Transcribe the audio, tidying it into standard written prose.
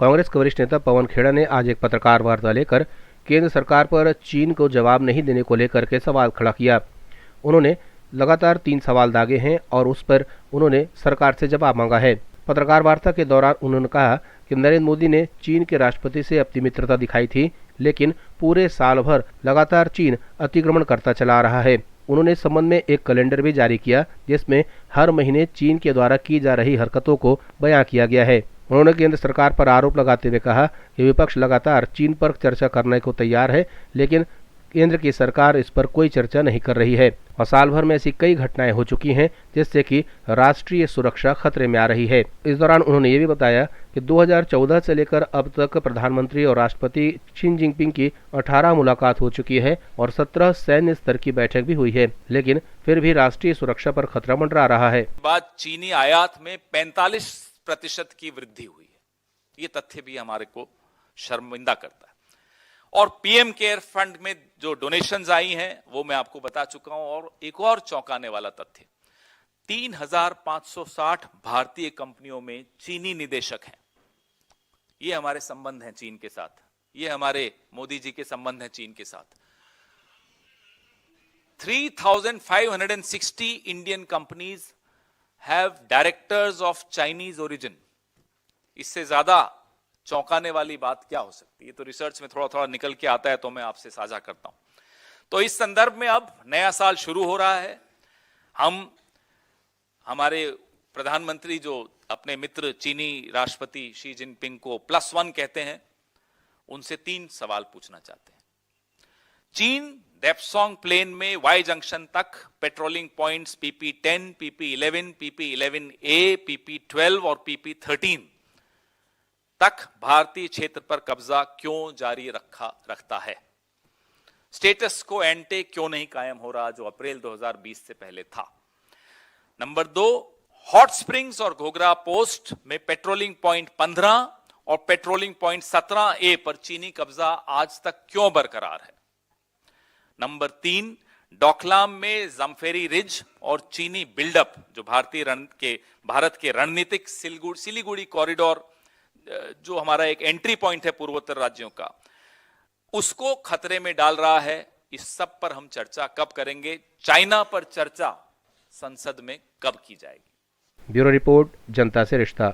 कांग्रेस के वरिष्ठ नेता पवन खेड़ा ने आज एक पत्रकार वार्ता लेकर केंद्र सरकार पर चीन को जवाब नहीं देने को लेकर के सवाल खड़ा किया। उन्होंने लगातार 3 सवाल दागे हैं और उस पर उन्होंने सरकार से जवाब मांगा है। पत्रकार वार्ता के दौरान उन्होंने कहा कि नरेंद्र मोदी ने चीन के राष्ट्रपति से अपनी मित्रता दिखाई थी, लेकिन पूरे साल भर लगातार चीन अतिक्रमण करता चला रहा है। उन्होंने इस संबंध में एक कैलेंडर भी जारी किया, जिसमें हर महीने चीन के द्वारा की जा रही हरकतों को बयां किया गया है। उन्होंने केंद्र सरकार पर आरोप लगाते हुए कहा कि विपक्ष लगातार चीन पर चर्चा करने को तैयार है, लेकिन केंद्र की सरकार इस पर कोई चर्चा नहीं कर रही है और साल भर में ऐसी कई घटनाएं हो चुकी हैं जिससे कि राष्ट्रीय सुरक्षा खतरे में आ रही है। इस दौरान उन्होंने ये भी बताया कि 2014 से लेकर अब तक प्रधानमंत्री और राष्ट्रपति शी जिनपिंग की 18 मुलाकात हो चुकी है और 17 सैन्य स्तर की बैठक भी हुई है, लेकिन फिर भी राष्ट्रीय सुरक्षा पर खतरा मंडरा रहा है। बाद चीनी आयात में 45% की वृद्धि हुई है, ये तथ्य भी हमारे को शर्मिंदा करता है। और पीएम केयर फंड में जो डोनेशंस आई हैं वो मैं आपको बता चुका हूं। और एक और चौंकाने वाला तथ्य, 3560 भारतीय कंपनियों में चीनी निदेशक हैं। ये हमारे संबंध हैं चीन के साथ, ये हमारे मोदी जी के संबंध हैं चीन के साथ। 3560 Indian companies have directors of Chinese origin. इससे ज्यादा चौंकाने वाली बात क्या हो सकती है? ये तो रिसर्च में थोड़ा थोड़ा निकल के आता है, तो मैं आपसे साझा करता हूं। तो इस संदर्भ में अब नया साल शुरू हो रहा है। हम हमारे प्रधानमंत्री जो अपने मित्र चीनी राष्ट्रपति शी जिनपिंग को +1 कहते हैं, उनसे 3 सवाल पूछना चाहते हैं। चीन डेप्सोंग प्लेन में वाई जंक्शन तक patrolling points PP10, PP11, PP11A, PP12 और PP13 तक भारतीय क्षेत्र पर कब्जा क्यों जारी रखता है? स्टेटस को एंटे क्यों नहीं कायम हो रहा जो अप्रैल 2020 से पहले था? नंबर 2, हॉट स्प्रिंग्स और घोघरा पोस्ट में पेट्रोलिंग पॉइंट 15 और पेट्रोलिंग पॉइंट 17A पर चीनी कब्जा आज तक क्यों बरकरार है? नंबर 3, डोकलाम में जमफेरी रिज और चीनी बिल्डअप जो भारत के रणनीतिक सिलीगुड़ी कॉरिडोर जो हमारा एक एंट्री पॉइंट है पूर्वोत्तर राज्यों का, उसको खतरे में डाल रहा है। इस सब पर हम चर्चा कब करेंगे? चाइना पर चर्चा संसद में कब की जाएगी? ब्यूरो रिपोर्ट, जनता से रिश्ता।